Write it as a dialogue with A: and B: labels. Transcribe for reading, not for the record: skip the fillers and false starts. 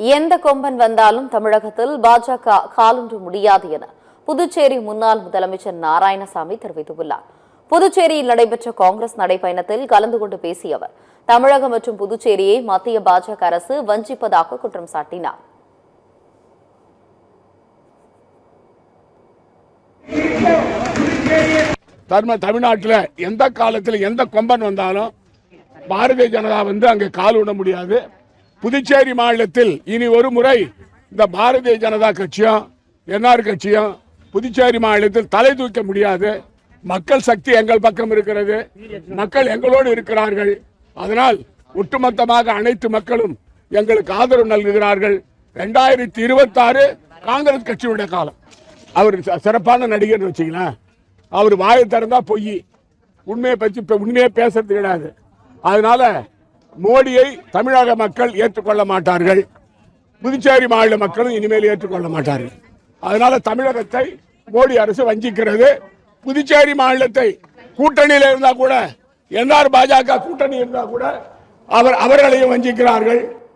A: எந்த கொம்பன் வந்தாலும் தமிழகத்தில் பாஜக காலூன்ற முடியாது என புதுச்சேரி முன்னாள் முதலமைச்சர் நாராயணசாமி தெரிவித்துள்ளார். புதுச்சேரியில் நடைபெற்ற காங்கிரஸ் நடைபயணத்தில் கலந்து கொண்டு பேசிய அவர் தமிழகம் மற்றும் புதுச்சேரியை மத்திய பாஜக அரசு வஞ்சிப்பதாக குற்றம் சாட்டினார்.
B: தமிழ்நாட்டில் எந்த காலத்தில் எந்த கொம்பன் வந்தாலும் பாரதிய ஜனதா அங்கே கால் விட முடியாது. புதுச்சேரி மாநிலத்தில் இனி ஒரு முறை இந்த பாரதிய ஜனதா கட்சியும் என்ஆர் கட்சியும் புதுச்சேரி மாநிலத்தில் தலை தூக்க முடியாது. மக்கள் சக்தி எங்கள் பக்கம் இருக்கிறது, மக்கள் எங்களோடு இருக்கிறார்கள். அதனால் ஒட்டுமொத்தமாக அனைத்து மக்களும் எங்களுக்கு ஆதரவு நல்குகிறார்கள். 2026 காங்கிரஸ் கட்சியுடைய காலம். அவர் சிறப்பான நடிகர் வச்சுக்கலாம். அவர் வாயை திறந்தா பொய், உண்மையை பேசுறது கிடையாது. அதனால மோடியை தமிழக மக்கள் ஏற்றுக்கொள்ள மாட்டார்கள், புதுச்சேரி மாநில மக்களும் இனிமேல் ஏற்றுக்கொள்ள மாட்டார்கள். அதனால தமிழகத்தை மோடி அரசு வஞ்சிக்கிறது. புதுச்சேரி மாநிலத்தை கூட்டணியில் இருந்தா கூட என்ஆர் பாஜக கூட்டணி இருந்தா கூட அவர்களையும் வஞ்சிக்கிறார்கள்.